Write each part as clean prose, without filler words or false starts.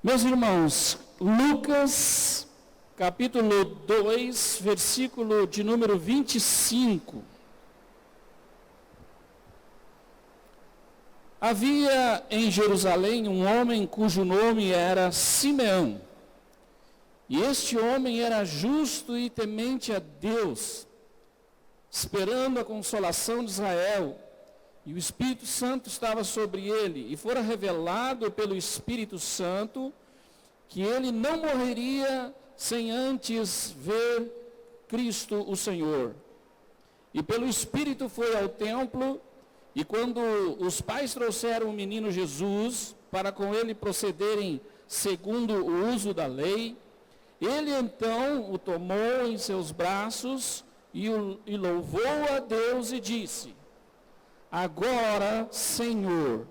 Meus irmãos, Lucas, capítulo 2, versículo de número 25. Havia em Jerusalém um homem cujo nome era Simeão. E este homem era justo e temente a Deus, esperando a consolação de Israel. E o Espírito Santo estava sobre ele, e fora revelado pelo Espírito Santo que ele não morreria sem antes ver Cristo o Senhor. E pelo Espírito foi ao templo, e quando os pais trouxeram o menino Jesus, para com ele procederem segundo o uso da lei, ele então o tomou em seus braços e louvou a Deus e disse: Agora, Senhor,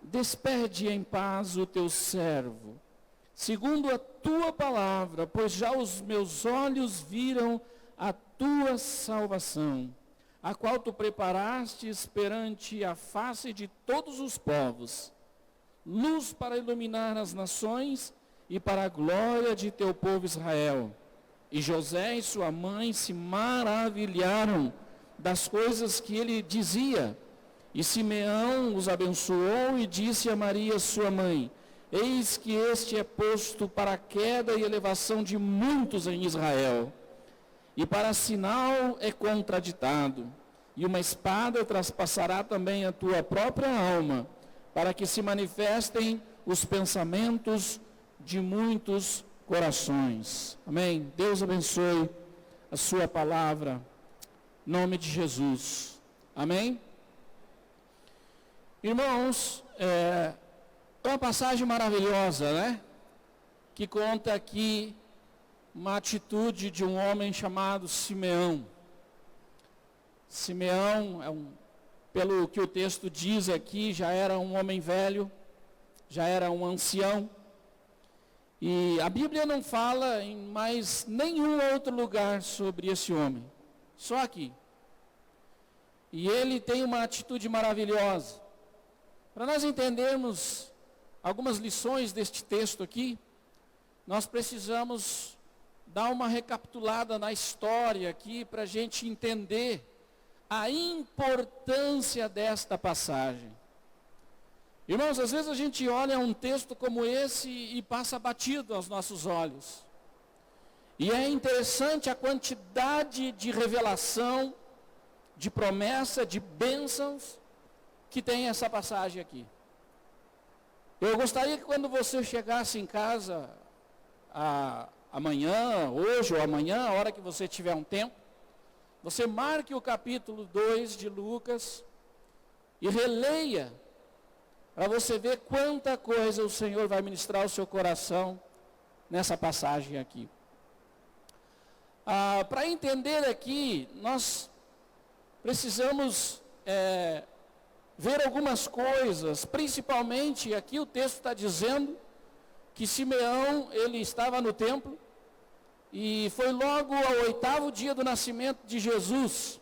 despede em paz o teu servo, segundo a tua palavra, pois já os meus olhos viram a tua salvação, a qual tu preparastes perante a face de todos os povos, luz para iluminar as nações e para a glória de teu povo Israel. E José e sua mãe se maravilharam das coisas que ele dizia. E Simeão os abençoou e disse a Maria, sua mãe: Eis que este é posto para a queda e elevação de muitos em Israel. E para sinal é contraditado. E uma espada traspassará também a tua própria alma, para que se manifestem os pensamentos de muitos corações. Amém? Deus abençoe a sua palavra. Em nome de Jesus. Amém? Irmãos, é uma passagem maravilhosa, né? Que conta aqui uma atitude de um homem chamado Simeão. Simeão, pelo que o texto diz aqui, já era um homem velho, já era um ancião. E a Bíblia não fala em mais nenhum outro lugar sobre esse homem, só aqui. E ele tem uma atitude maravilhosa. Para nós entendermos algumas lições deste texto aqui, nós precisamos dar uma recapitulada na história aqui, para a gente entender a importância desta passagem. Irmãos, às vezes a gente olha um texto como esse e passa batido aos nossos olhos. E é interessante a quantidade de revelação, de promessa, de bênçãos, que tem essa passagem aqui. Eu gostaria que quando você chegasse em casa amanhã, hoje ou amanhã, a hora que você tiver um tempo, você marque o capítulo 2 de Lucas e releia, para você ver quanta coisa o Senhor vai ministrar ao seu coração nessa passagem aqui. Para entender aqui, nós precisamos ver algumas coisas, principalmente aqui o texto está dizendo que Simeão, ele estava no templo, e foi logo ao 8º dia do nascimento de Jesus,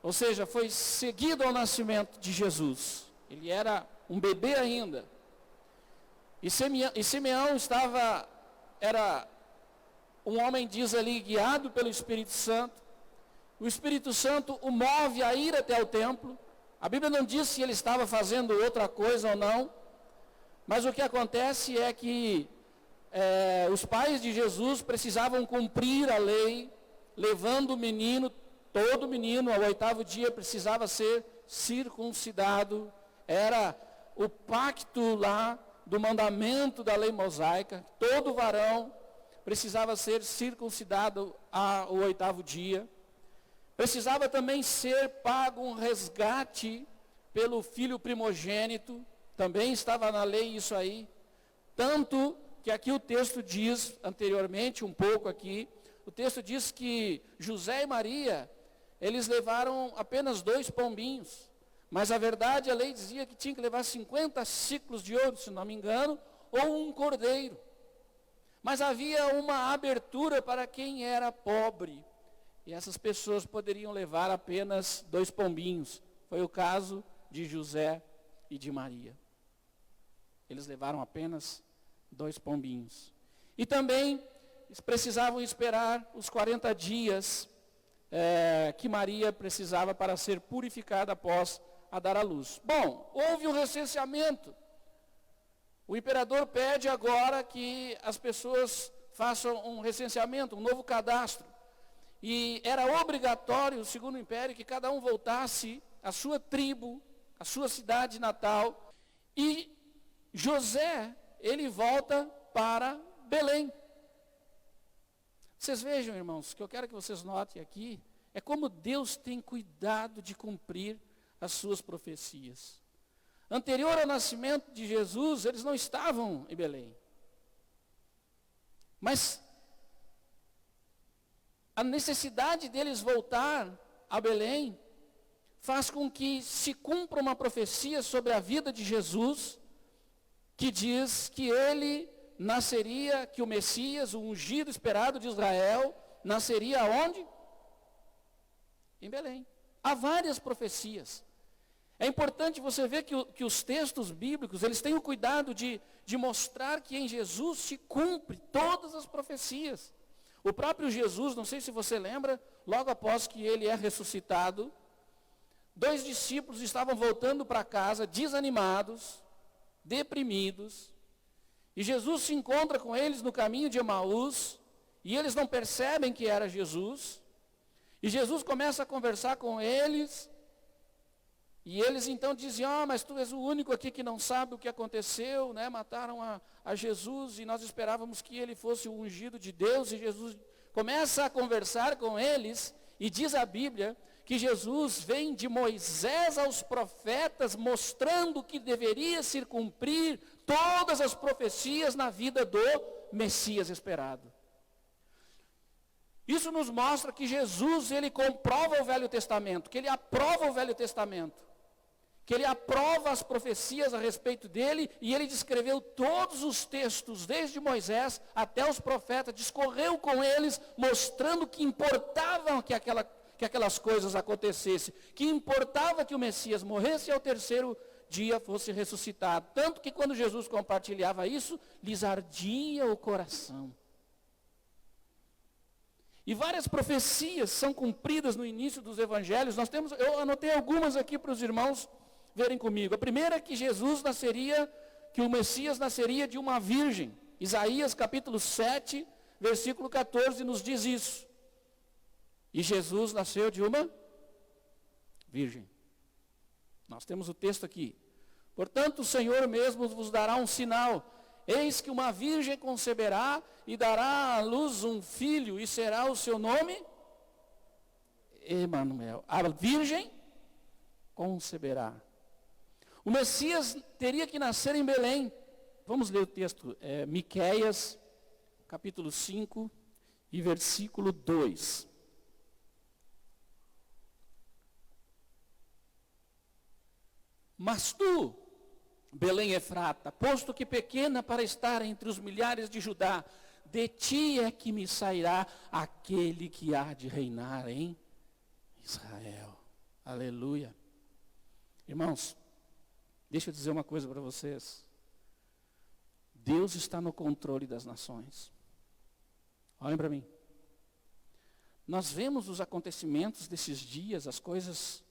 ou seja, foi seguido ao nascimento de Jesus, ele era um bebê ainda, e Simeão era um homem, diz ali, guiado pelo Espírito Santo. O Espírito Santo o move a ir até o templo. A Bíblia não diz se ele estava fazendo outra coisa ou não, mas o que acontece é que os pais de Jesus precisavam cumprir a lei, levando o menino, todo menino, ao 8º dia precisava ser circuncidado. Era o pacto lá do mandamento da lei mosaica, todo varão precisava ser circuncidado ao 8º dia. Precisava também ser pago um resgate pelo filho primogênito, também estava na lei isso aí. Tanto que aqui o texto diz, anteriormente, um pouco aqui, o texto diz que José e Maria, eles levaram apenas 2 pombinhos. Mas a verdade, a lei dizia que tinha que levar 50 ciclos de ouro, se não me engano, ou um cordeiro. Mas havia uma abertura para quem era pobre. E essas pessoas poderiam levar apenas 2 pombinhos. Foi o caso de José e de Maria. Eles levaram apenas 2 pombinhos. E também eles precisavam esperar os 40 dias que Maria precisava para ser purificada após a dar à luz. Bom, houve um recenseamento. O imperador pede agora que as pessoas façam um recenseamento, um novo cadastro. E era obrigatório, segundo o império, que cada um voltasse à sua tribo, à sua cidade natal. E José, ele volta para Belém. Vocês vejam, irmãos, que eu quero que vocês notem aqui, é como Deus tem cuidado de cumprir as suas profecias. Anterior ao nascimento de Jesus, eles não estavam em Belém. Mas a necessidade deles voltar a Belém faz com que se cumpra uma profecia sobre a vida de Jesus, que diz que ele nasceria, que o Messias, o ungido esperado de Israel, nasceria aonde? Em Belém. Há várias profecias. É importante você ver que os textos bíblicos, eles têm o cuidado de mostrar que em Jesus se cumpre todas as profecias. O próprio Jesus, não sei se você lembra, logo após que ele é ressuscitado, 2 discípulos estavam voltando para casa desanimados, deprimidos, e Jesus se encontra com eles no caminho de Emaús, e eles não percebem que era Jesus, e Jesus começa a conversar com eles, e eles então dizem, mas tu és o único aqui que não sabe o que aconteceu, né? Mataram a Jesus, e nós esperávamos que ele fosse o ungido de Deus, e Jesus começa a conversar com eles, e diz a Bíblia, que Jesus vem de Moisés aos profetas, mostrando que deveria se cumprir todas as profecias na vida do Messias esperado. Isso nos mostra que Jesus, ele comprova o Velho Testamento, que ele aprova o Velho Testamento, que ele aprova as profecias a respeito dele, e ele descreveu todos os textos, desde Moisés até os profetas, discorreu com eles, mostrando que importava que aquelas coisas acontecessem, que importava que o Messias morresse e ao 3º dia fosse ressuscitado. Tanto que quando Jesus compartilhava isso, lhes ardia o coração. E várias profecias são cumpridas no início dos evangelhos. Eu anotei algumas aqui para os irmãos verem comigo. A primeira é que que o Messias nasceria de uma virgem. Isaías capítulo 7, versículo 14 nos diz isso. E Jesus nasceu de uma virgem. Nós temos o texto aqui. Portanto, o Senhor mesmo vos dará um sinal. Eis que uma virgem conceberá e dará à luz um filho, e será o seu nome Emanuel. A virgem conceberá. O Messias teria que nascer em Belém. Vamos ler o texto. Miqueias, capítulo 5 e versículo 2. Mas tu, Belém Efrata, posto que pequena para estar entre os milhares de Judá, de ti é que me sairá aquele que há de reinar em Israel. Aleluia. Irmãos, deixa eu dizer uma coisa para vocês. Deus está no controle das nações. Olhem para mim. Nós vemos os acontecimentos desses dias, as coisas,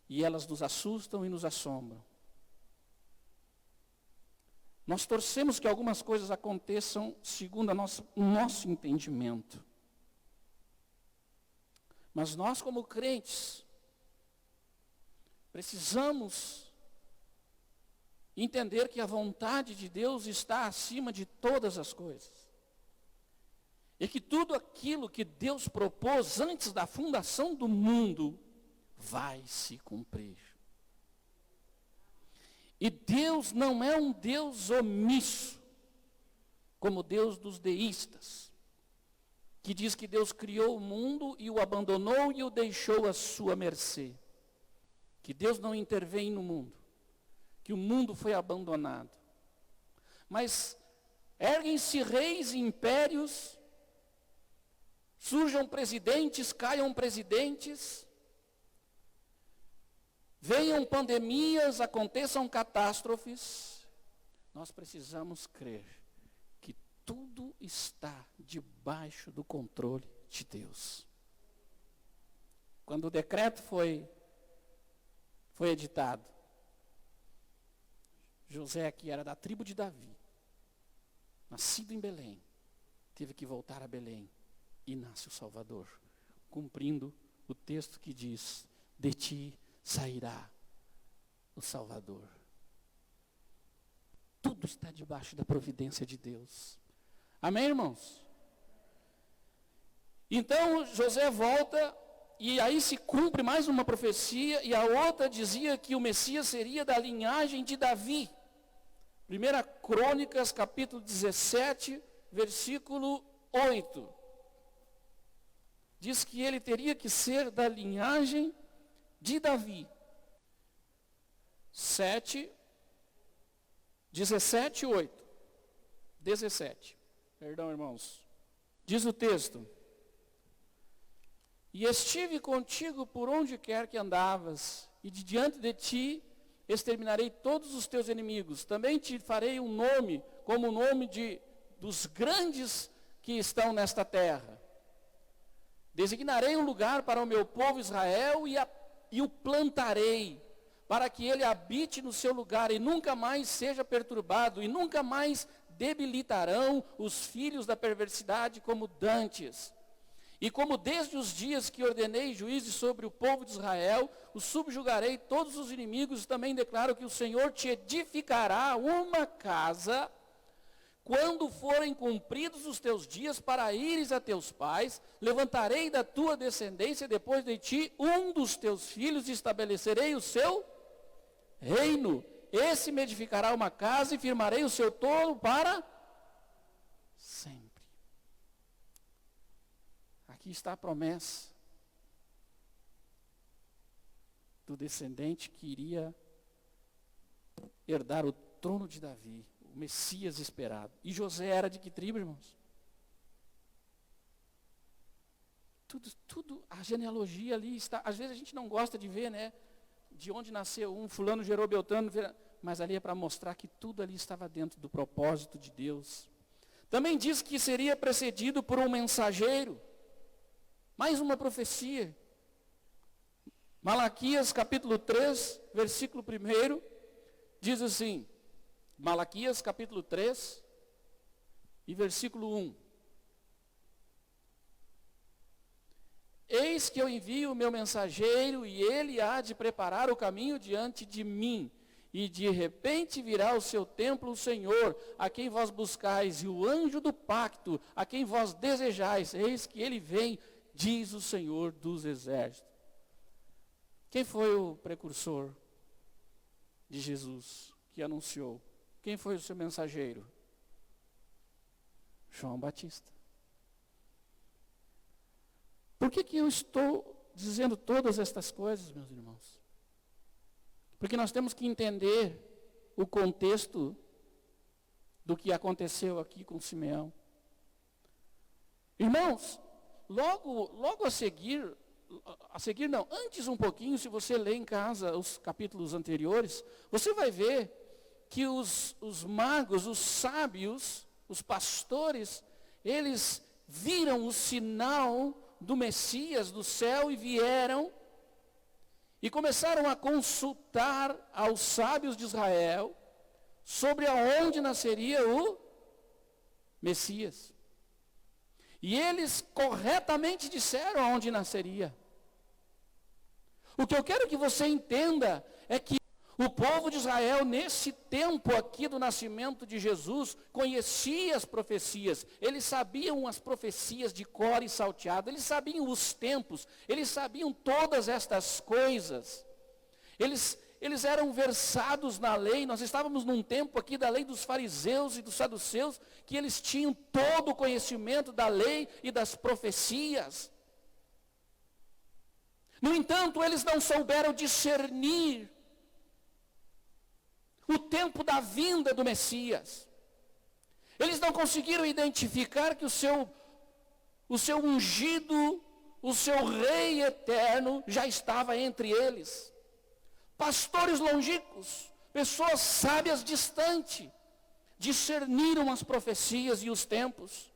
e elas nos assustam e nos assombram. Nós torcemos que algumas coisas aconteçam segundo o nosso entendimento. Mas nós, como crentes, precisamos entender que a vontade de Deus está acima de todas as coisas. E que tudo aquilo que Deus propôs antes da fundação do mundo vai se cumprir. E Deus não é um Deus omisso, como o Deus dos deístas, que diz que Deus criou o mundo e o abandonou e o deixou à sua mercê. Que Deus não intervém no mundo, que o mundo foi abandonado. Mas erguem-se reis e impérios, surjam presidentes, caiam presidentes, venham pandemias, aconteçam catástrofes, nós precisamos crer que tudo está debaixo do controle de Deus. Quando o decreto foi editado, José, que era da tribo de Davi, nascido em Belém, teve que voltar a Belém e nasce o Salvador, cumprindo o texto que diz: de ti sairá o Salvador. Tudo está debaixo da providência de Deus. Amém, irmãos? Então José volta, e aí se cumpre mais uma profecia, e a outra dizia que o Messias seria da linhagem de Davi. 1 Crônicas, capítulo 17, versículo 8. Diz que ele teria que ser da linhagem de Davi. 17, 8. 17. Perdão, irmãos. Diz o texto: e estive contigo por onde quer que andavas, e de diante de ti exterminarei todos os teus inimigos. Também te farei um nome, como o nome dos grandes que estão nesta terra. Designarei um lugar para o meu povo Israel e o plantarei, para que ele habite no seu lugar e nunca mais seja perturbado, e nunca mais debilitarão os filhos da perversidade como dantes. E como desde os dias que ordenei juízes sobre o povo de Israel, os subjugarei todos os inimigos, também declaro que o Senhor te edificará uma casa, quando forem cumpridos os teus dias para ires a teus pais, levantarei da tua descendência depois de ti um dos teus filhos e estabelecerei o seu reino. Esse me edificará uma casa e firmarei o seu trono para sempre. Aqui está a promessa do descendente que iria herdar o trono de Davi, o Messias esperado. E José era de que tribo, irmãos? Tudo, a genealogia ali está. Às vezes a gente não gosta de ver, né? De onde nasceu um, fulano gerou Beltrano, mas ali é para mostrar que tudo ali estava dentro do propósito de Deus. Também diz que seria precedido por um mensageiro. Mais uma profecia. Malaquias capítulo 3, versículo 1, diz assim, Malaquias capítulo 3 e versículo 1. Eis que eu envio o meu mensageiro, e ele há de preparar o caminho diante de mim. E de repente virá ao seu templo o Senhor, a quem vós buscais, e o anjo do pacto, a quem vós desejais. Eis que ele vem, diz o Senhor dos exércitos. Quem foi o precursor de Jesus que anunciou? Quem foi o seu mensageiro? João Batista. Por que eu estou dizendo todas estas coisas, meus irmãos? Porque nós temos que entender o contexto do que aconteceu aqui com Simeão. Irmãos, logo a seguir não, antes um pouquinho, se você ler em casa os capítulos anteriores, você vai ver que os magos, os sábios, os pastores, eles viram o sinal do Messias do céu e vieram e começaram a consultar aos sábios de Israel sobre aonde nasceria o Messias. E eles corretamente disseram aonde nasceria. O que eu quero que você entenda é que o povo de Israel, nesse tempo aqui do nascimento de Jesus, conhecia as profecias. Eles sabiam as profecias de cor e salteado. Eles sabiam os tempos. Eles sabiam todas estas coisas. Eles eram versados na lei. Nós estávamos num tempo aqui da lei dos fariseus e dos saduceus, que eles tinham todo o conhecimento da lei e das profecias. No entanto, eles não souberam discernir o tempo da vinda do Messias. Eles não conseguiram identificar que o seu ungido, o seu rei eterno, já estava entre eles. Pastores longínquos, pessoas sábias distante, discerniram as profecias e os tempos.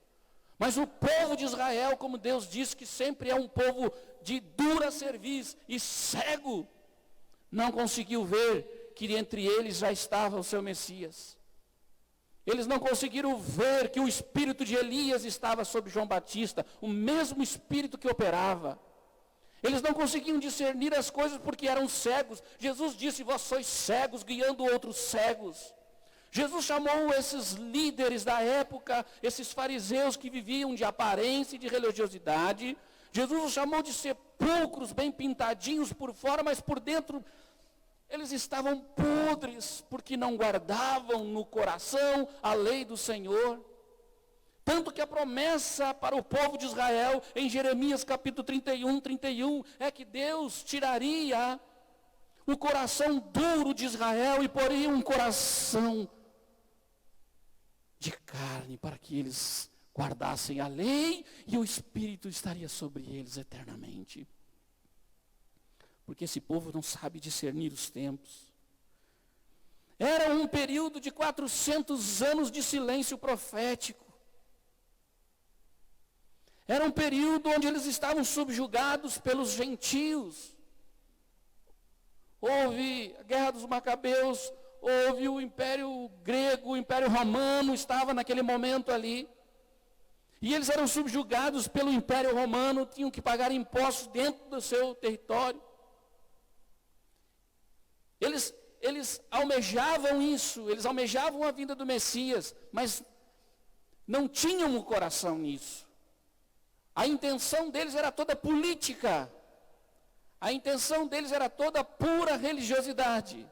Mas o povo de Israel, como Deus disse, que sempre é um povo de dura cerviz e cego, não conseguiu ver que entre eles já estava o seu Messias. Eles não conseguiram ver que o espírito de Elias estava sobre João Batista, o mesmo espírito que operava. Eles não conseguiam discernir as coisas porque eram cegos. Jesus disse: vós sois cegos, guiando outros cegos. Jesus chamou esses líderes da época, esses fariseus que viviam de aparência e de religiosidade. Jesus os chamou de sepulcros bem pintadinhos por fora, mas por dentro eles estavam podres, porque não guardavam no coração a lei do Senhor. Tanto que a promessa para o povo de Israel, em Jeremias capítulo 31, é que Deus tiraria o coração duro de Israel e poria um coração de carne, para que eles guardassem a lei e o Espírito estaria sobre eles eternamente. Porque esse povo não sabe discernir os tempos. Era um período de 400 anos de silêncio profético. Era um período onde eles estavam subjugados pelos gentios. Houve a Guerra dos Macabeus, houve o Império Grego, o Império Romano estava naquele momento ali. E eles eram subjugados pelo Império Romano, tinham que pagar impostos dentro do seu território. Eles almejavam isso, eles almejavam a vinda do Messias, mas não tinham o coração nisso. A intenção deles era toda política. A intenção deles era toda pura religiosidade.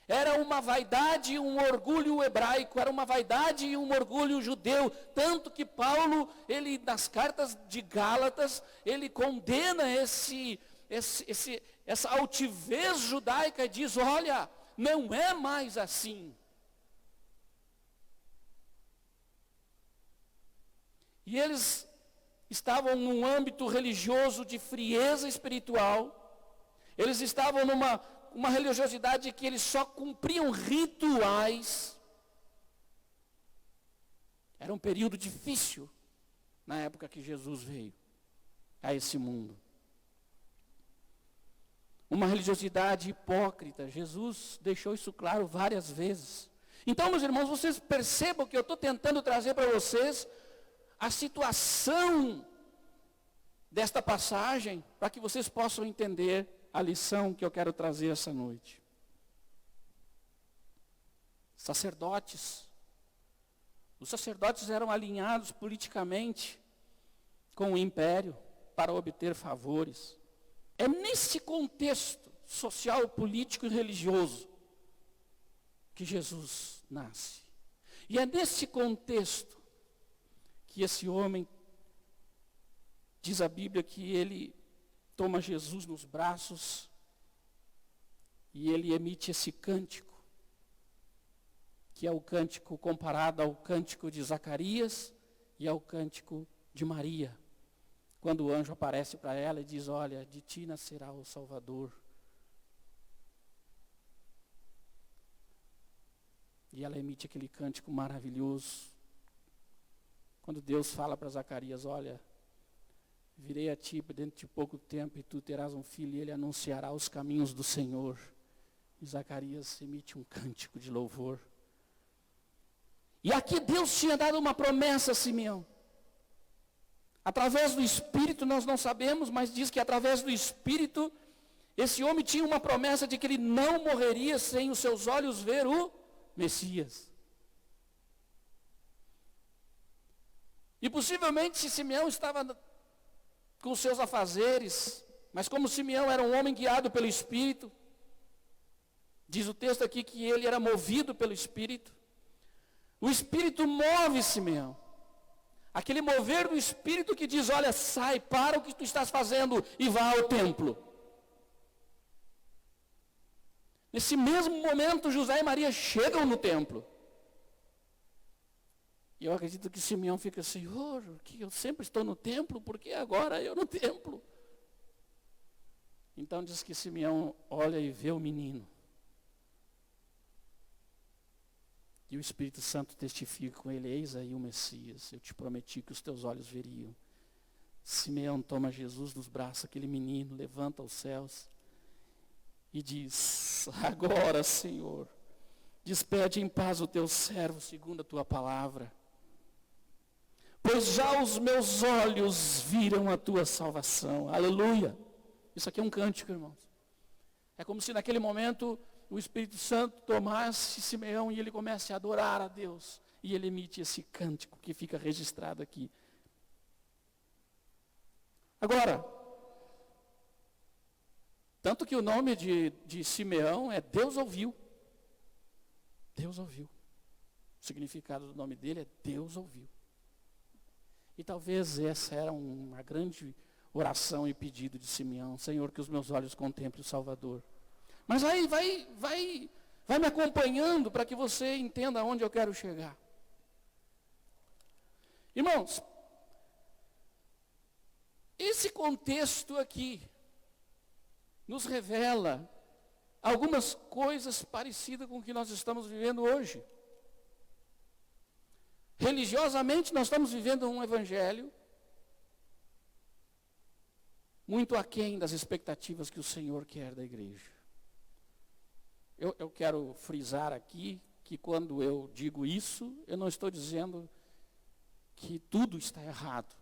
Era uma vaidade e um orgulho hebraico, era uma vaidade e um orgulho judeu. Tanto que Paulo, ele nas cartas de Gálatas, ele condena essa altivez judaica e diz: olha, não é mais assim. E eles estavam num âmbito religioso de frieza espiritual. Eles estavam numa religiosidade que eles só cumpriam rituais. Era um período difícil na época que Jesus veio a esse mundo. Uma religiosidade hipócrita. Jesus deixou isso claro várias vezes. Então, meus irmãos, vocês percebam que eu estou tentando trazer para vocês a situação desta passagem, para que vocês possam entender a lição que eu quero trazer essa noite. Sacerdotes. Os sacerdotes eram alinhados politicamente com o império para obter favores. É nesse contexto social, político e religioso que Jesus nasce. E é nesse contexto que esse homem, diz a Bíblia, que ele toma Jesus nos braços e ele emite esse cântico, que é o cântico comparado ao cântico de Zacarias e ao cântico de Maria. Quando o anjo aparece para ela e diz: olha, de ti nascerá o Salvador. E ela emite aquele cântico maravilhoso. Quando Deus fala para Zacarias: olha, virei a ti dentro de pouco tempo e tu terás um filho e ele anunciará os caminhos do Senhor. E Zacarias emite um cântico de louvor. E aqui Deus tinha dado uma promessa a Simeão. Através do Espírito, nós não sabemos, mas diz que através do Espírito, esse homem tinha uma promessa de que ele não morreria sem os seus olhos ver o Messias. E possivelmente Simeão estava com seus afazeres, mas como Simeão era um homem guiado pelo Espírito, diz o texto aqui que ele era movido pelo Espírito. O Espírito move Simeão. Aquele mover do Espírito que diz: olha, sai, para o que tu estás fazendo e vá ao templo. Nesse mesmo momento, José e Maria chegam no templo. E eu acredito que Simeão fica: Senhor, que eu sempre estou no templo, por que agora eu no templo? Então diz que Simeão olha e vê o menino. E o Espírito Santo testifica com ele: eis aí o Messias, eu te prometi que os teus olhos veriam. Simeão toma Jesus nos braços, aquele menino, levanta aos céus e diz: agora, Senhor, despede em paz o teu servo segundo a tua palavra, pois já os meus olhos viram a tua salvação. Aleluia. Isso aqui é um cântico, irmãos. É como se naquele momento o Espírito Santo tomasse Simeão e ele comece a adorar a Deus. E ele emite esse cântico que fica registrado aqui. Agora, tanto que o nome de Simeão é Deus ouviu. Deus ouviu. O significado do nome dele é Deus ouviu. E talvez essa era uma grande oração e pedido de Simeão: Senhor, que os meus olhos contemplem o Salvador. Mas aí vai me acompanhando para que você entenda aonde eu quero chegar. Irmãos, esse contexto aqui nos revela algumas coisas parecidas com o que nós estamos vivendo hoje. Religiosamente, nós estamos vivendo um evangelho muito aquém das expectativas que o Senhor quer da igreja. Eu quero frisar aqui que quando eu digo isso, eu não estou dizendo que tudo está errado,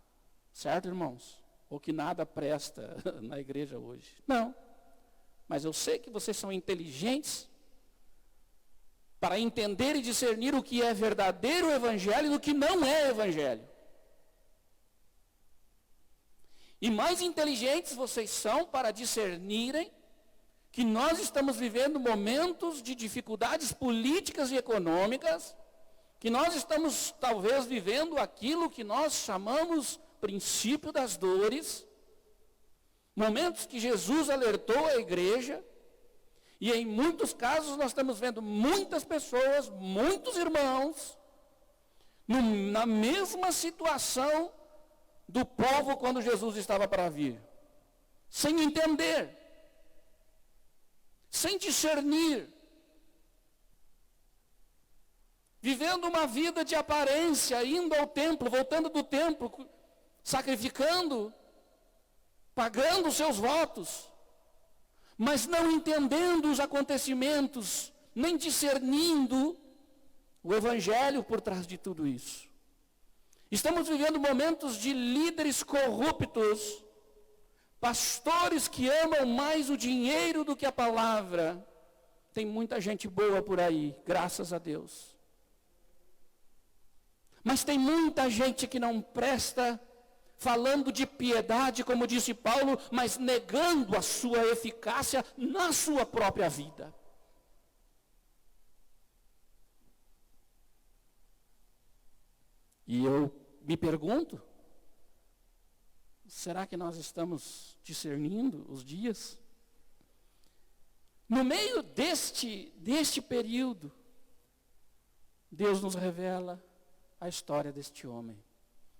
certo, irmãos? Ou que nada presta na igreja hoje. Não. Mas eu sei que vocês são inteligentes para entender e discernir o que é verdadeiro evangelho do que não é evangelho. E mais inteligentes vocês são para discernirem que nós estamos vivendo momentos de dificuldades políticas e econômicas, que nós estamos talvez vivendo aquilo que nós chamamos princípio das dores, momentos que Jesus alertou a igreja, e em muitos casos nós estamos vendo muitas pessoas, muitos irmãos, na mesma situação do povo quando Jesus estava para vir, sem entender, sem discernir, vivendo uma vida de aparência, indo ao templo, voltando do templo, sacrificando, pagando os seus votos, mas não entendendo os acontecimentos, nem discernindo o evangelho por trás de tudo isso. Estamos vivendo momentos de líderes corruptos, pastores que amam mais o dinheiro do que a palavra. Tem muita gente boa por aí, graças a Deus. Mas tem muita gente que não presta, falando de piedade, como disse Paulo, mas negando a sua eficácia na sua própria vida. E eu me pergunto, será que nós estamos discernindo os dias? No meio deste período, Deus nos revela a história deste homem,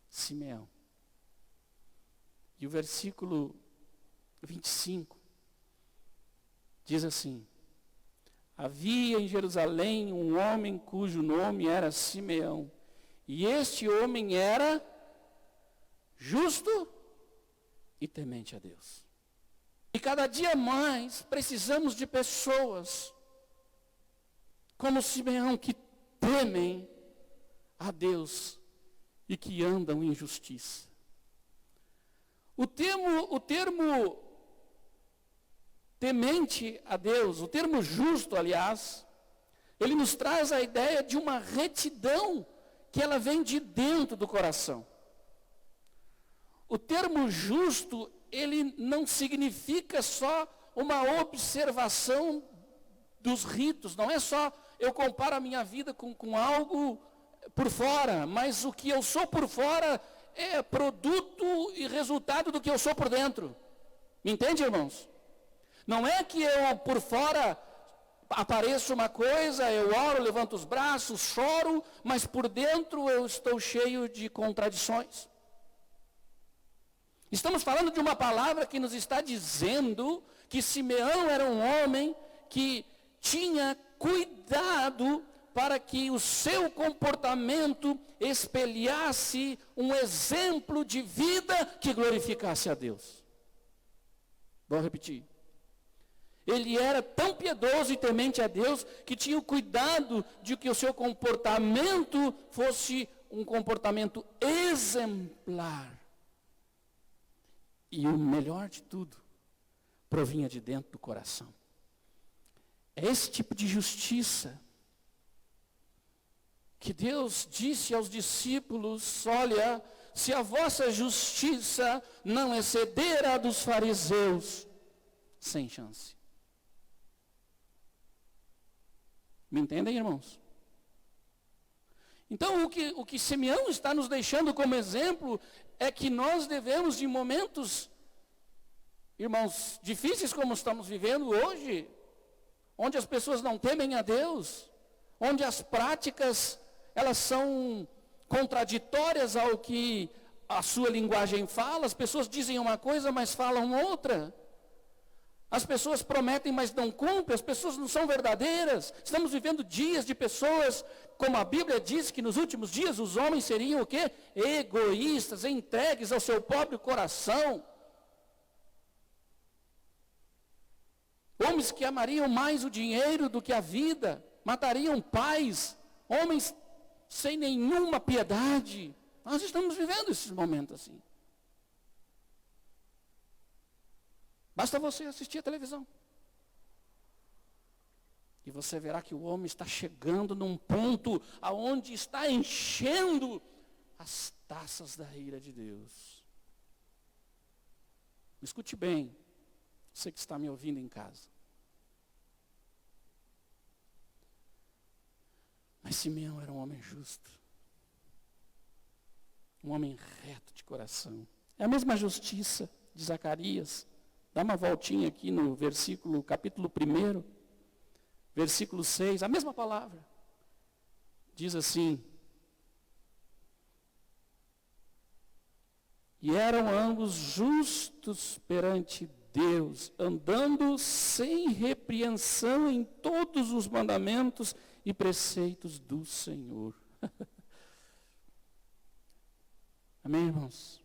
Simeão. E o versículo 25 diz assim: havia em Jerusalém um homem cujo nome era Simeão, e este homem era justo e temente a Deus. E cada dia mais precisamos de pessoas como Simeão, que temem a Deus e que andam em justiça. O termo temente a Deus, o termo justo, aliás, ele nos traz a ideia de uma retidão que ela vem de dentro do coração. O termo justo, ele não significa só uma observação dos ritos, não é só eu comparo a minha vida com algo por fora, mas o que eu sou por fora é produto e resultado do que eu sou por dentro. Me entende, irmãos? Não é que eu por fora apareço uma coisa, eu oro, levanto os braços, choro, mas por dentro eu estou cheio de contradições. Estamos falando de uma palavra que nos está dizendo que Simeão era um homem que tinha cuidado para que o seu comportamento espelhasse um exemplo de vida que glorificasse a Deus. Vou repetir. Ele era tão piedoso e temente a Deus que tinha o cuidado de que o seu comportamento fosse um comportamento exemplar. E o melhor de tudo, provinha de dentro do coração. É esse tipo de justiça que Deus disse aos discípulos: olha, se a vossa justiça não exceder a dos fariseus, sem chance. Me entendem, irmãos? Então, o que Simeão está nos deixando como exemplo é que nós devemos, de momentos, irmãos, difíceis como estamos vivendo hoje, onde as pessoas não temem a Deus, onde as práticas, elas são contraditórias ao que a sua linguagem fala, as pessoas dizem uma coisa, mas falam outra. As pessoas prometem, mas não cumprem, as pessoas não são verdadeiras. Estamos vivendo dias de pessoas, como a Bíblia diz, que nos últimos dias os homens seriam o quê? Egoístas, entregues ao seu próprio coração. Homens que amariam mais o dinheiro do que a vida, matariam pais, homens sem nenhuma piedade. Nós estamos vivendo esses momentos assim. Basta você assistir a televisão. E você verá que o homem está chegando num ponto aonde está enchendo as taças da ira de Deus. Escute bem, você que está me ouvindo em casa. Mas Simeão era um homem justo. Um homem reto de coração. É a mesma justiça de Zacarias. Dá uma voltinha aqui no versículo, capítulo 1, versículo 6, a mesma palavra. Diz assim: e eram ambos justos perante Deus, andando sem repreensão em todos os mandamentos e preceitos do Senhor. Amém, irmãos?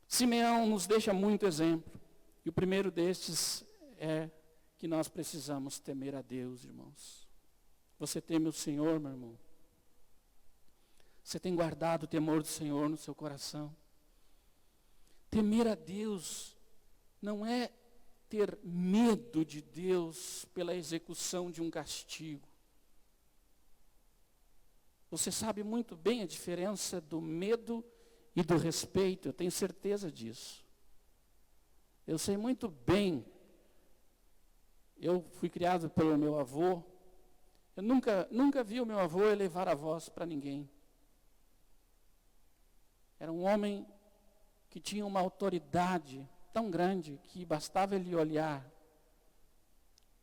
Simeão nos deixa muito exemplo. E o primeiro destes é que nós precisamos temer a Deus, irmãos. Você teme o Senhor, meu irmão? Você tem guardado o temor do Senhor no seu coração? Temer a Deus não é ter medo de Deus pela execução de um castigo. Você sabe muito bem a diferença do medo e do respeito, eu tenho certeza disso. Eu sei muito bem. Eu fui criado pelo meu avô. Eu nunca vi o meu avô elevar a voz para ninguém. Era um homem que tinha uma autoridade tão grande que bastava ele olhar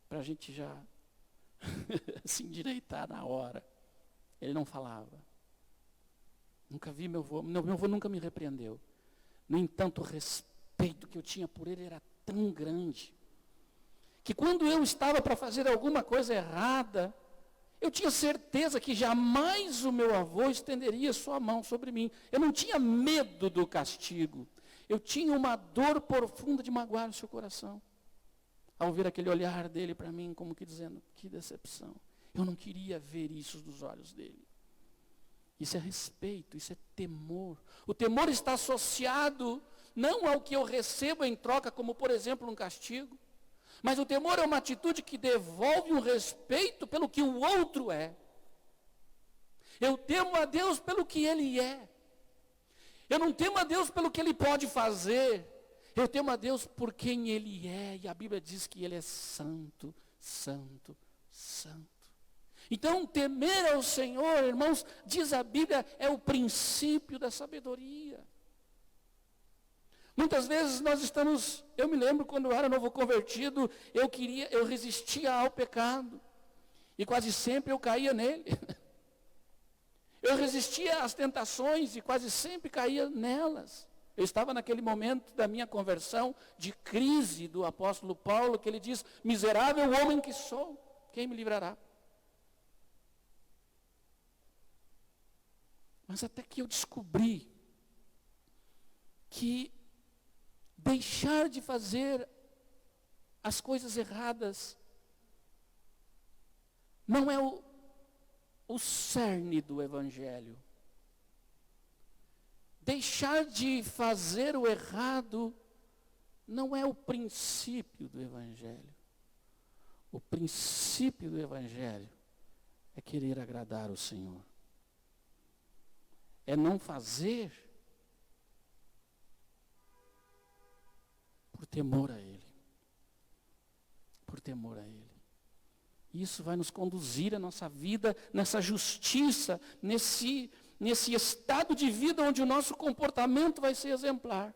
para a gente já se endireitar na hora. Ele não falava. Nunca vi meu avô nunca me repreendeu. No entanto, o respeito que eu tinha por ele era tão grande, que quando eu estava para fazer alguma coisa errada, eu tinha certeza que jamais o meu avô estenderia sua mão sobre mim. Eu não tinha medo do castigo. Eu tinha uma dor profunda de magoar o seu coração. Ao ver aquele olhar dele para mim, como que dizendo, que decepção. Eu não queria ver isso dos olhos dele. Isso é respeito, isso é temor. O temor está associado não ao que eu recebo em troca, como por exemplo um castigo, mas o temor é uma atitude que devolve um respeito pelo que o outro é. Eu temo a Deus pelo que Ele é. Eu não temo a Deus pelo que Ele pode fazer. Eu temo a Deus por quem Ele é. E a Bíblia diz que Ele é santo, santo, santo. Então, temer ao Senhor, irmãos, diz a Bíblia, é o princípio da sabedoria. Muitas vezes nós estamos, eu me lembro quando eu era novo convertido, eu resistia ao pecado. E quase sempre eu caía nele. Eu resistia às tentações e quase sempre caía nelas. Eu estava naquele momento da minha conversão, de crise do apóstolo Paulo, que ele diz, miserável homem que sou, quem me livrará? Mas até que eu descobri que deixar de fazer as coisas erradas não é o cerne do Evangelho. Deixar de fazer o errado não é o princípio do Evangelho. O princípio do Evangelho é querer agradar o Senhor. É não fazer por temor a Ele. Por temor a Ele. Isso vai nos conduzir a nossa vida nessa justiça, nesse estado de vida onde o nosso comportamento vai ser exemplar.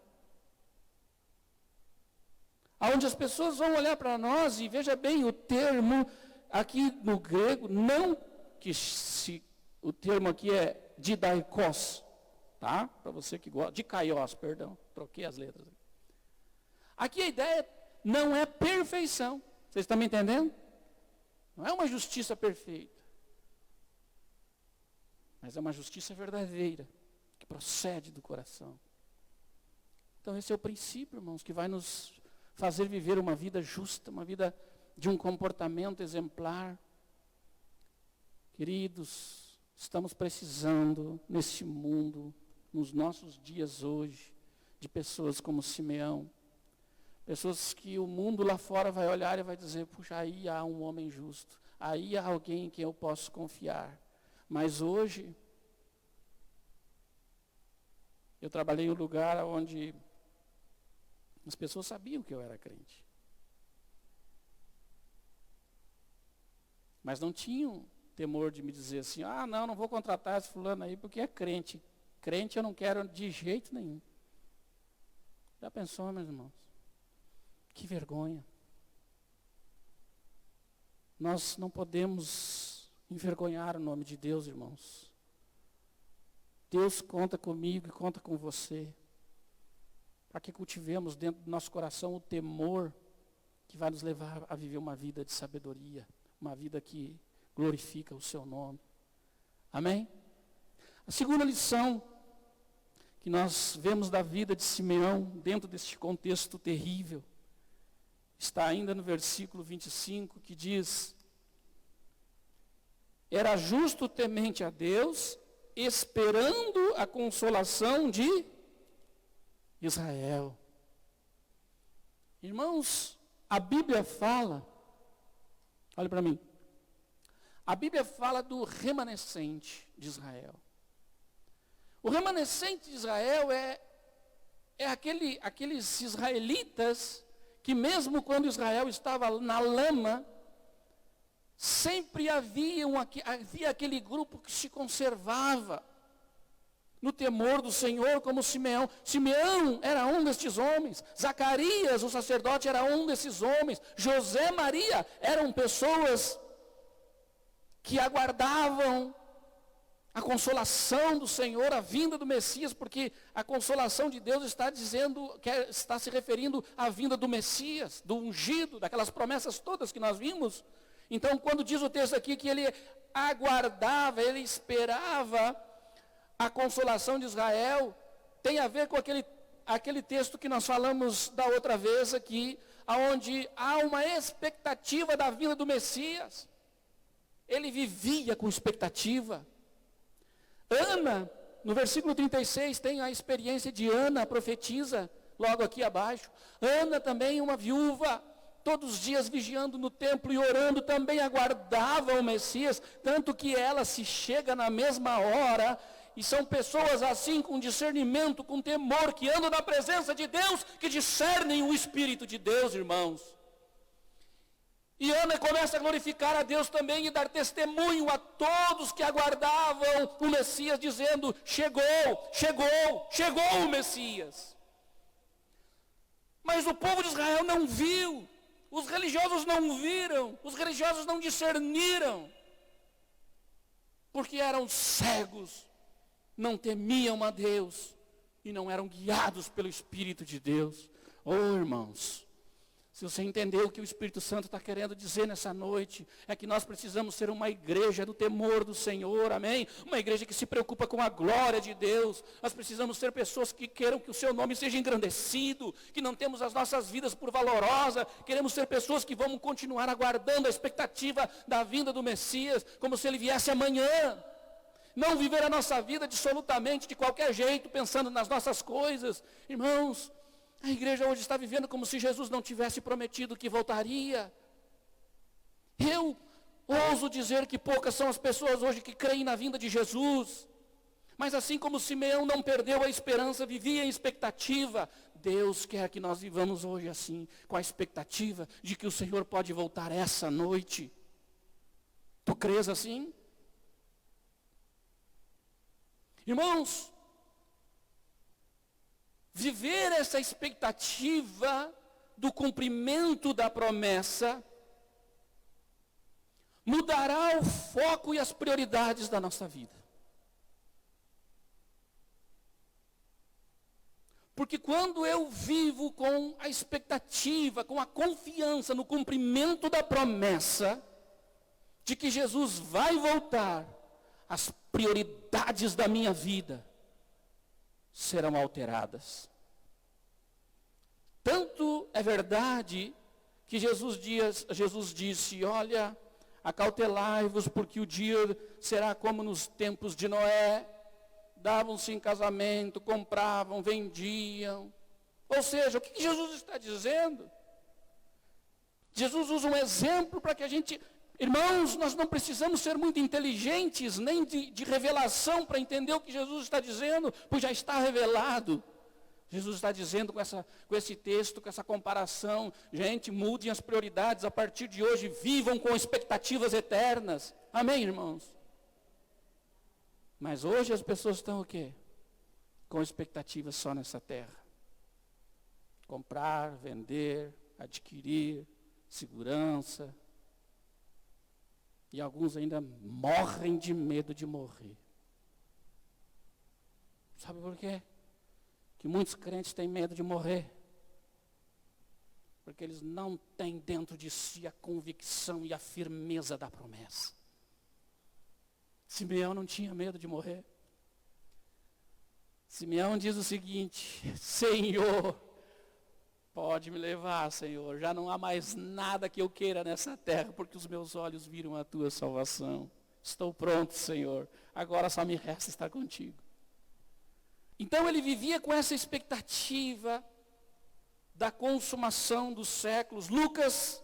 Onde as pessoas vão olhar para nós, e veja bem o termo aqui no grego, não que o termo aqui é didaikos, tá? Para você que gosta, dikaios, perdão, troquei as letras. Aqui a ideia não é perfeição, vocês estão me entendendo? Não é uma justiça perfeita, mas é uma justiça verdadeira, que procede do coração. Então esse é o princípio, irmãos, que vai nos fazer viver uma vida justa, uma vida de um comportamento exemplar. Queridos, estamos precisando nesse mundo, nos nossos dias hoje, de pessoas como Simeão. Pessoas que o mundo lá fora vai olhar e vai dizer, puxa, aí há um homem justo, aí há alguém em quem eu posso confiar. Mas hoje, eu trabalhei em um lugar onde as pessoas sabiam que eu era crente. Mas não tinham temor de me dizer assim, não vou contratar esse fulano aí porque é crente. Crente eu não quero de jeito nenhum. Já pensou, meus irmãos? Que vergonha. Nós não podemos envergonhar o nome de Deus, irmãos. Deus conta comigo e conta com você, para que cultivemos dentro do nosso coração o temor que vai nos levar a viver uma vida de sabedoria, uma vida que glorifica o seu nome. Amém? A segunda lição que nós vemos da vida de Simeão, dentro deste contexto terrível, está ainda no versículo 25, que diz, era justo temente a Deus, esperando a consolação de Israel. Irmãos, a Bíblia fala, olha para mim, a Bíblia fala do remanescente de Israel. O remanescente de Israel é aqueles israelitas que mesmo quando Israel estava na lama, sempre havia aquele grupo que se conservava no temor do Senhor, como Simeão. Simeão era um destes homens. Zacarias, o sacerdote, era um desses homens. José, Maria, eram pessoas que aguardavam a consolação do Senhor, a vinda do Messias, porque a consolação de Deus está se referindo à vinda do Messias, do ungido, daquelas promessas todas que nós vimos. Então, quando diz o texto aqui que ele aguardava, ele esperava a consolação de Israel, tem a ver com aquele texto que nós falamos da outra vez aqui, onde há uma expectativa da vinda do Messias. Ele vivia com expectativa. Ana, no versículo 36, tem a experiência de Ana, a profetisa, logo aqui abaixo. Ana também, uma viúva, todos os dias vigiando no templo e orando, também aguardava o Messias, tanto que ela se chega na mesma hora, e são pessoas assim, com discernimento, com temor, que andam na presença de Deus, que discernem o Espírito de Deus, irmãos. E Ana começa a glorificar a Deus também e dar testemunho a todos que aguardavam o Messias, dizendo, chegou o Messias. Mas o povo de Israel não viu, os religiosos não viram, os religiosos não discerniram, porque eram cegos, não temiam a Deus e não eram guiados pelo Espírito de Deus. Oh, irmãos, se você entendeu o que o Espírito Santo está querendo dizer nessa noite, é que nós precisamos ser uma igreja do temor do Senhor, amém? Uma igreja que se preocupa com a glória de Deus. Nós precisamos ser pessoas que queiram que o seu nome seja engrandecido, que não temos as nossas vidas por valorosa. Queremos ser pessoas que vamos continuar aguardando a expectativa da vinda do Messias, como se ele viesse amanhã. Não viver a nossa vida dissolutamente, de qualquer jeito, pensando nas nossas coisas. Irmãos, a igreja hoje está vivendo como se Jesus não tivesse prometido que voltaria. Eu ouso dizer que poucas são as pessoas hoje que creem na vinda de Jesus. Mas assim como Simeão não perdeu a esperança, vivia em expectativa, Deus quer que nós vivamos hoje assim, com a expectativa de que o Senhor pode voltar essa noite. Tu crês assim? Irmãos, viver essa expectativa do cumprimento da promessa mudará o foco e as prioridades da nossa vida. Porque quando eu vivo com a expectativa, com a confiança no cumprimento da promessa de que Jesus vai voltar, as prioridades da minha vida serão alteradas. Tanto é verdade que Jesus disse, olha, acautelai-vos, porque o dia será como nos tempos de Noé, davam-se em casamento, compravam, vendiam. Ou seja, o que Jesus está dizendo? Jesus usa um exemplo para que a gente... Irmãos, nós não precisamos ser muito inteligentes, nem de revelação para entender o que Jesus está dizendo, pois já está revelado. Jesus está dizendo com esse texto, com essa comparação, gente, mudem as prioridades a partir de hoje, vivam com expectativas eternas. Amém, irmãos? Mas hoje as pessoas estão o quê? Com expectativas só nessa terra. Comprar, vender, adquirir, segurança. E alguns ainda morrem de medo de morrer. Sabe por quê? Que muitos crentes têm medo de morrer. Porque eles não têm dentro de si a convicção e a firmeza da promessa. Simeão não tinha medo de morrer. Simeão diz o seguinte: Senhor, pode me levar, Senhor, já não há mais nada que eu queira nessa terra, porque os meus olhos viram a tua salvação. Estou pronto, Senhor, agora só me resta estar contigo. Então ele vivia com essa expectativa da consumação dos séculos. Lucas,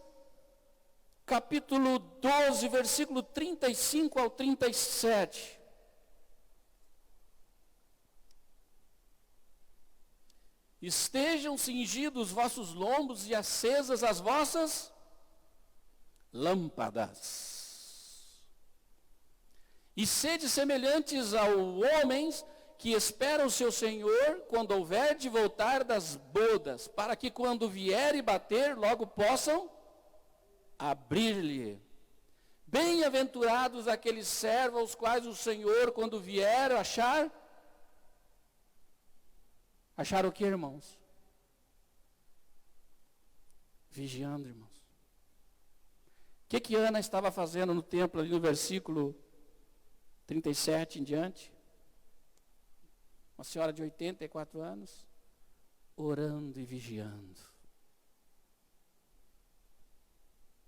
capítulo 12, versículo 35 ao 37. Estejam cingidos os vossos lombos e acesas as vossas lâmpadas. E sede semelhantes a homens que esperam o seu Senhor quando houver de voltar das bodas, para que quando vier e bater, logo possam abrir-lhe. Bem-aventurados aqueles servos aos quais o Senhor, quando vier, achar o que, irmãos? Vigiando, irmãos. O que Ana estava fazendo no templo, ali no versículo 37 em diante? Uma senhora de 84 anos, orando e vigiando.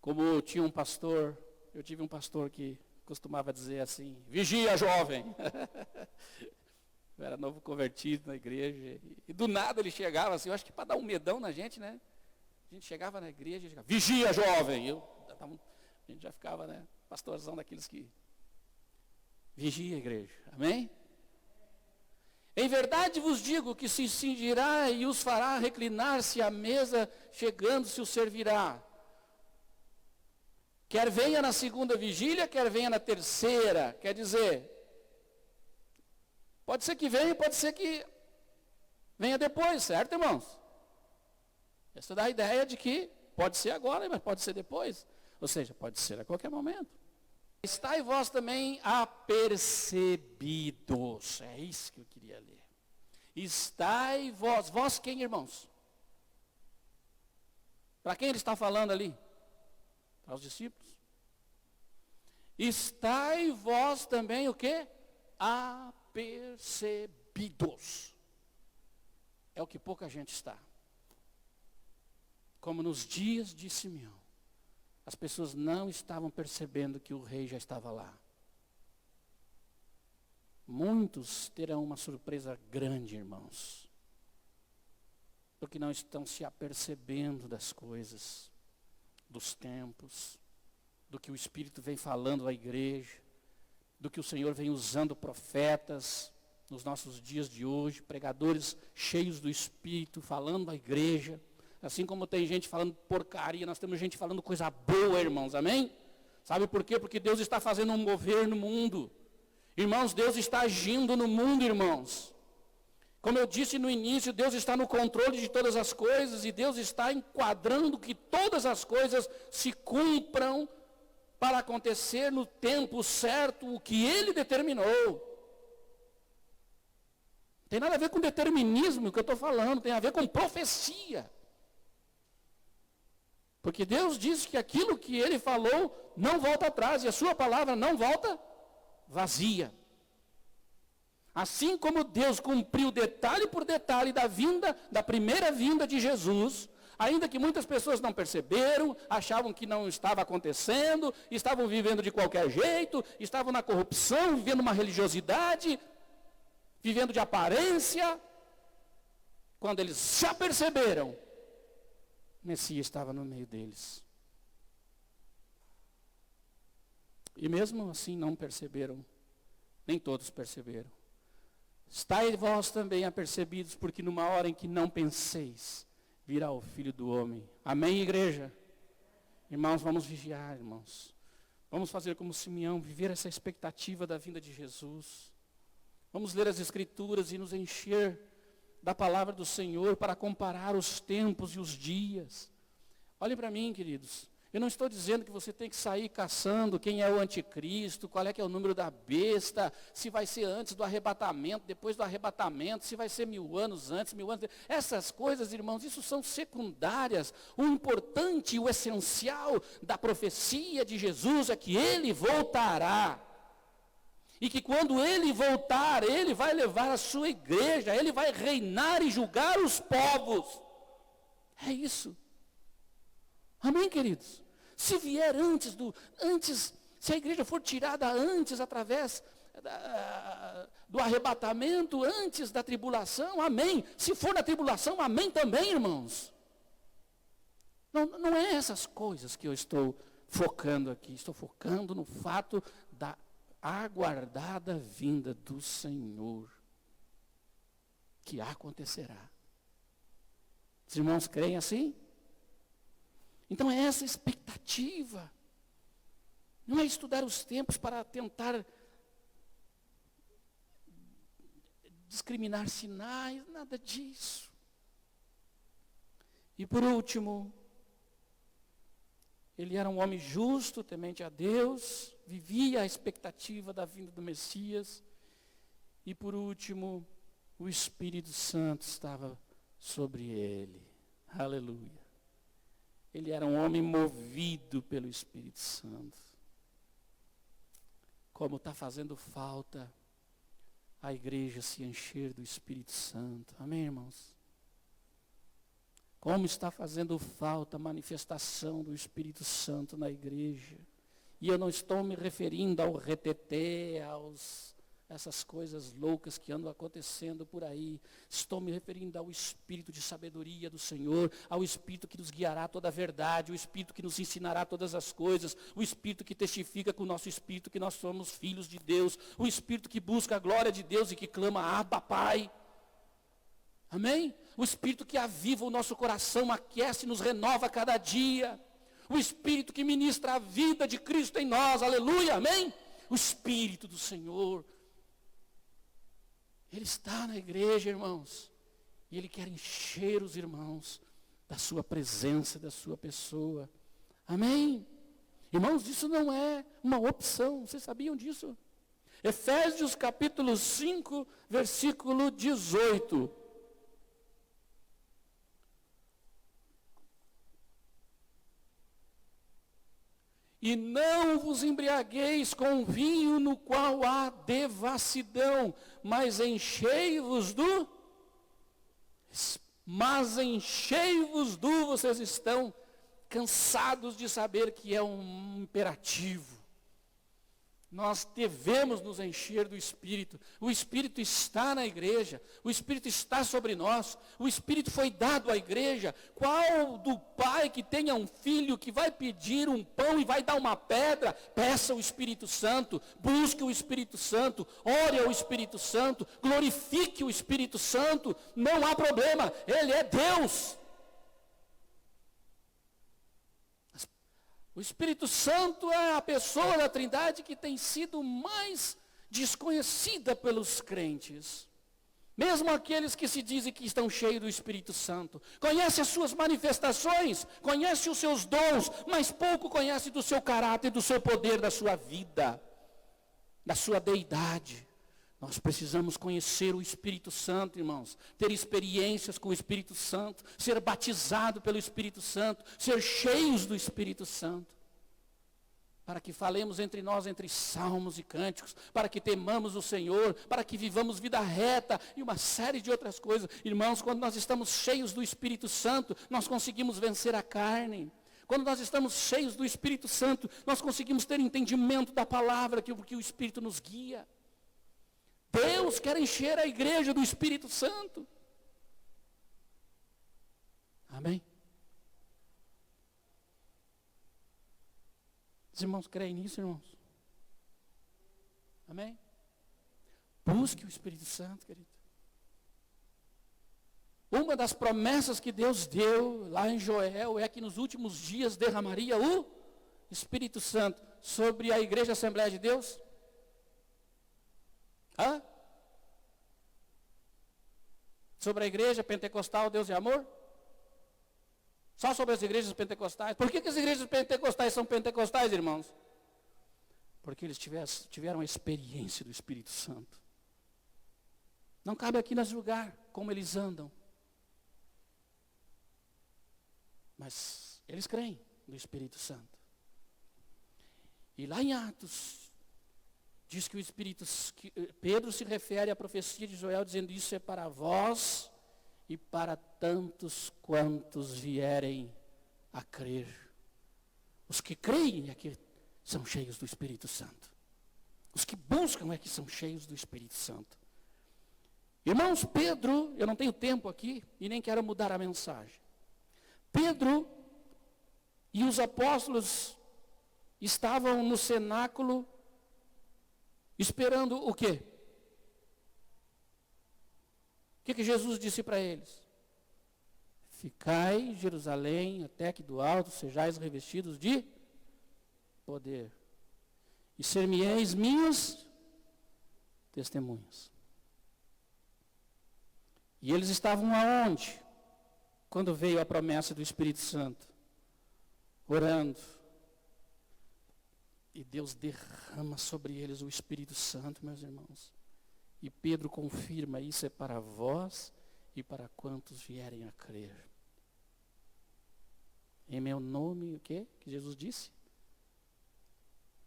Como tinha um pastor, eu tive um pastor que costumava dizer assim: vigia, jovem. Eu era novo convertido na igreja, e do nada ele chegava assim, eu acho que para dar um medão na gente, né? A gente chegava na igreja e chegava, vigia, jovem. A gente já ficava, né? Pastorzão daqueles que vigia a igreja. Amém? Em verdade vos digo que se cingirá e os fará reclinar-se à mesa, chegando-se o servirá. Quer venha na segunda vigília, quer venha na terceira. Quer dizer, pode ser que venha, pode ser que venha depois, certo, irmãos? Essa dá a ideia de que pode ser agora, mas pode ser depois. Ou seja, pode ser a qualquer momento. Estai vós também apercebidos. É isso que eu queria ler. Estai vós. Vós quem, irmãos? Para quem ele está falando ali? Para os discípulos. Estai vós também o quê? Apercebidos. É o que pouca gente está. Como nos dias de Simeão. As pessoas não estavam percebendo que o rei já estava lá. Muitos terão uma surpresa grande, irmãos. Porque não estão se apercebendo das coisas, dos tempos, do que o Espírito vem falando à igreja, do que o Senhor vem usando profetas nos nossos dias de hoje, pregadores cheios do Espírito, falando à igreja. Assim como tem gente falando porcaria, nós temos gente falando coisa boa, irmãos, amém? Sabe por quê? Porque Deus está fazendo um mover no mundo. Irmãos, Deus está agindo no mundo, irmãos. Como eu disse no início, Deus está no controle de todas as coisas e Deus está enquadrando que todas as coisas se cumpram para acontecer no tempo certo, o que Ele determinou. Não tem nada a ver com determinismo, o que eu estou falando, tem a ver com profecia. Porque Deus disse que aquilo que Ele falou não volta atrás, e a sua palavra não volta vazia. Assim como Deus cumpriu detalhe por detalhe da primeira vinda de Jesus, ainda que muitas pessoas não perceberam, achavam que não estava acontecendo, estavam vivendo de qualquer jeito, estavam na corrupção, vivendo uma religiosidade, vivendo de aparência. Quando eles já perceberam, o Messias estava no meio deles. E mesmo assim não perceberam, nem todos perceberam. Estai vós também apercebidos, porque numa hora em que não penseis, virá o Filho do Homem. Amém, igreja? Irmãos, vamos vigiar, irmãos. Vamos fazer como Simeão, viver essa expectativa da vinda de Jesus. Vamos ler as Escrituras e nos encher da palavra do Senhor para comparar os tempos e os dias. Olhem para mim, queridos. Eu não estou dizendo que você tem que sair caçando quem é o anticristo, qual é que é o número da besta, se vai ser antes do arrebatamento, depois do arrebatamento, se vai ser 1000 anos antes, 1000 anos depois. Essas coisas, irmãos, isso são secundárias. O importante, o essencial da profecia de Jesus é que Ele voltará. E que quando Ele voltar, Ele vai levar a sua igreja, Ele vai reinar e julgar os povos. É isso. Amém, queridos? Se vier se a igreja for tirada antes, através do arrebatamento, antes da tribulação, amém. Se for na tribulação, amém também, irmãos. Não é essas coisas que eu estou focando aqui. Estou focando no fato da aguardada vinda do Senhor, que acontecerá. Os irmãos creem assim? Então é essa expectativa. Não é estudar os tempos para tentar discriminar sinais, nada disso. E por último, ele era um homem justo, temente a Deus, vivia a expectativa da vinda do Messias. E por último, o Espírito Santo estava sobre ele. Aleluia. Ele era um homem movido pelo Espírito Santo. Como está fazendo falta a igreja se encher do Espírito Santo. Amém, irmãos? Como está fazendo falta a manifestação do Espírito Santo na igreja. E eu não estou me referindo ao reteté, essas coisas loucas que andam acontecendo por aí. Estou me referindo ao Espírito de sabedoria do Senhor, ao Espírito que nos guiará a toda a verdade, o Espírito que nos ensinará todas as coisas, o Espírito que testifica com o nosso Espírito que nós somos filhos de Deus, o Espírito que busca a glória de Deus e que clama, Abba, Pai. Amém? O Espírito que aviva o nosso coração, aquece e nos renova a cada dia. O Espírito que ministra a vida de Cristo em nós, aleluia, amém? O Espírito do Senhor. Ele está na igreja, irmãos, e Ele quer encher os irmãos da sua presença, da sua pessoa. Amém? Irmãos, isso não é uma opção, vocês sabiam disso? Efésios capítulo 5, versículo 18. E não vos embriagueis com vinho no qual há devassidão, mas enchei-vos do... vocês estão cansados de saber que é um imperativo. Nós devemos nos encher do Espírito. O Espírito está na igreja. O Espírito está sobre nós. O Espírito foi dado à igreja. Qual do pai que tenha um filho que vai pedir um pão e vai dar uma pedra? Peça o Espírito Santo. Busque o Espírito Santo. Ore ao Espírito Santo. Glorifique o Espírito Santo. Não há problema. Ele é Deus. O Espírito Santo é a pessoa da Trindade que tem sido mais desconhecida pelos crentes. Mesmo aqueles que se dizem que estão cheios do Espírito Santo. Conhece as suas manifestações, conhece os seus dons, mas pouco conhece do seu caráter, do seu poder, da sua vida, da sua deidade. Nós precisamos conhecer o Espírito Santo, irmãos, ter experiências com o Espírito Santo, ser batizado pelo Espírito Santo, ser cheios do Espírito Santo, para que falemos entre nós, entre salmos e cânticos, para que temamos o Senhor, para que vivamos vida reta e uma série de outras coisas. Irmãos, quando nós estamos cheios do Espírito Santo, nós conseguimos vencer a carne. Quando nós estamos cheios do Espírito Santo, nós conseguimos ter entendimento da palavra, porque o Espírito nos guia. Deus quer encher a igreja do Espírito Santo. Amém? Os irmãos creem nisso, irmãos? Amém? Busque o Espírito Santo, querido. Uma das promessas que Deus deu lá em Joel é que nos últimos dias derramaria o Espírito Santo sobre a igreja Assembleia de Deus. Hã? Sobre a igreja pentecostal, Deus é amor? Só sobre as igrejas pentecostais? Por que as igrejas pentecostais são pentecostais, irmãos? Porque eles tiveram a experiência do Espírito Santo. Não cabe aqui nos julgar como eles andam. Mas eles creem no Espírito Santo. E lá em Atos, diz que o Espírito, que Pedro se refere à profecia de Joel, dizendo: isso é para vós e para tantos quantos vierem a crer. Os que creem é que são cheios do Espírito Santo. Os que buscam é que são cheios do Espírito Santo. Irmãos, Pedro, eu não tenho tempo aqui e nem quero mudar a mensagem. Pedro e os apóstolos estavam no cenáculo esperando o quê? O que Jesus disse para eles? Ficai em Jerusalém, até que do alto sejais revestidos de poder. E ser-me-eis minhas testemunhas. E eles estavam aonde? Quando veio a promessa do Espírito Santo? Orando. E Deus derrama sobre eles o Espírito Santo, meus irmãos. E Pedro confirma: isso é para vós e para quantos vierem a crer. Em meu nome, o quê? Que Jesus disse?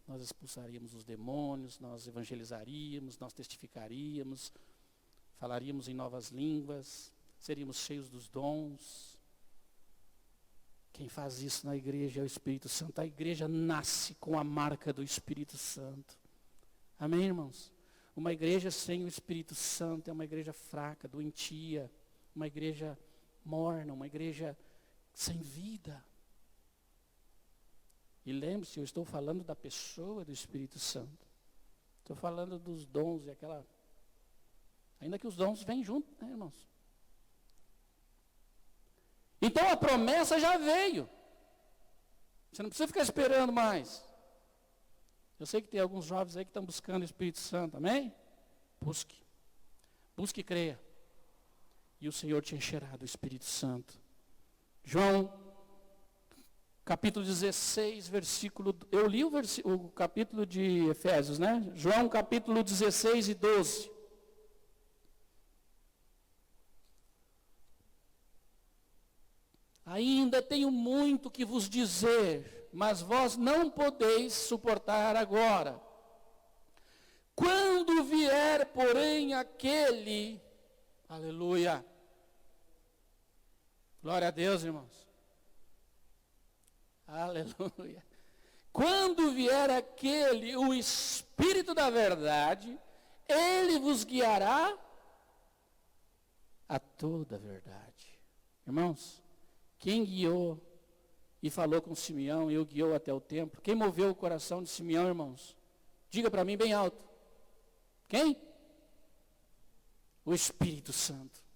Nós expulsaríamos os demônios, nós evangelizaríamos, nós testificaríamos, falaríamos em novas línguas, seríamos cheios dos dons. Quem faz isso na igreja é o Espírito Santo. A igreja nasce com a marca do Espírito Santo. Amém, irmãos? Uma igreja sem o Espírito Santo é uma igreja fraca, doentia, uma igreja morna, uma igreja sem vida. E lembre-se, eu estou falando da pessoa do Espírito Santo. Estou falando dos dons e aquela... Ainda que os dons vêm junto, né, irmãos? Então a promessa já veio. Você não precisa ficar esperando mais. Eu sei que tem alguns jovens aí que estão buscando o Espírito Santo, amém? Busque. Busque e creia. E o Senhor te encherá do Espírito Santo. João, capítulo 16, versículo... Eu li o capítulo de Efésios, né? João, capítulo 16 e 12. Ainda tenho muito que vos dizer, mas vós não podeis suportar agora. Quando vier, porém, aquele... Aleluia. Glória a Deus, irmãos. Aleluia. Quando vier aquele, o Espírito da verdade, ele vos guiará a toda a verdade. Irmãos, quem guiou e falou com Simeão e o guiou até o templo? Quem moveu o coração de Simeão, irmãos? Diga para mim bem alto. Quem? O Espírito Santo.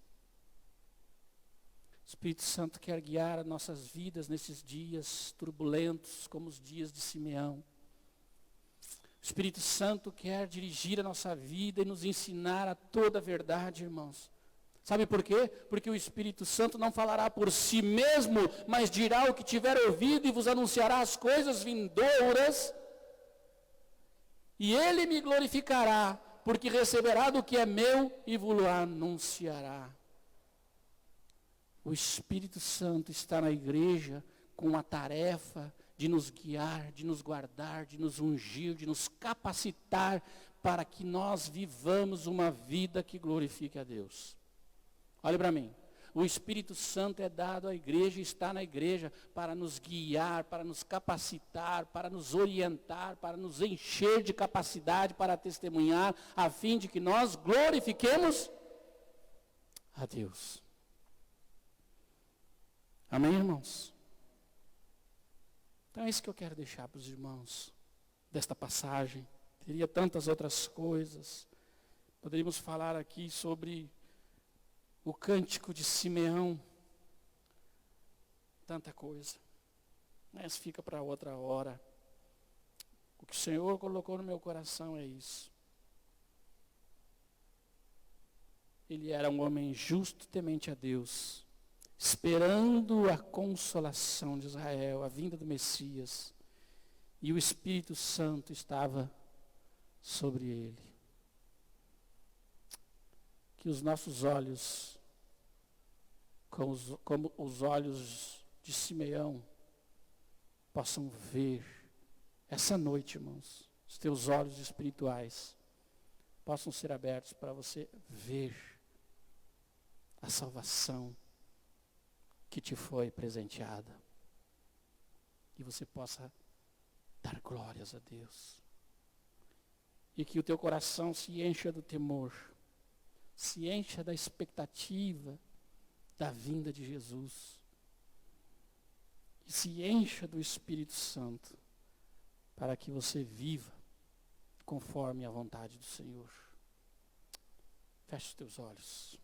O Espírito Santo quer guiar nossas vidas nesses dias turbulentos, como os dias de Simeão. O Espírito Santo quer dirigir a nossa vida e nos ensinar a toda a verdade, irmãos. Sabe por quê? Porque o Espírito Santo não falará por si mesmo, mas dirá o que tiver ouvido e vos anunciará as coisas vindouras. E ele me glorificará, porque receberá do que é meu e vos anunciará. O Espírito Santo está na igreja com a tarefa de nos guiar, de nos guardar, de nos ungir, de nos capacitar para que nós vivamos uma vida que glorifique a Deus. Olha para mim. O Espírito Santo é dado à igreja, está na igreja para nos guiar, para nos capacitar, para nos orientar, para nos encher de capacidade para testemunhar, a fim de que nós glorifiquemos a Deus. Amém, irmãos? Então é isso que eu quero deixar para os irmãos desta passagem. Teria tantas outras coisas. Poderíamos falar aqui sobre o cântico de Simeão, tanta coisa, mas fica para outra hora. O que o Senhor colocou no meu coração é isso. Ele era um homem justo, temente a Deus, esperando a consolação de Israel, a vinda do Messias, e o Espírito Santo estava sobre ele. Que os nossos olhos, como os olhos de Simeão, possam ver essa noite, irmãos, os teus olhos espirituais possam ser abertos para você ver a salvação que te foi presenteada. E você possa dar glórias a Deus. E que o teu coração se encha do temor, se encha da expectativa da vinda de Jesus. E se encha do Espírito Santo, para que você viva conforme a vontade do Senhor. Feche os teus olhos.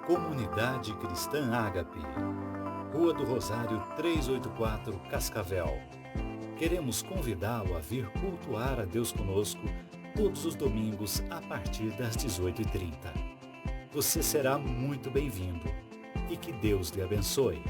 Comunidade Cristã Ágape, Rua do Rosário 384, Cascavel. Queremos convidá-lo a vir cultuar a Deus conosco todos os domingos a partir das 18h30. Você será muito bem-vindo e que Deus lhe abençoe.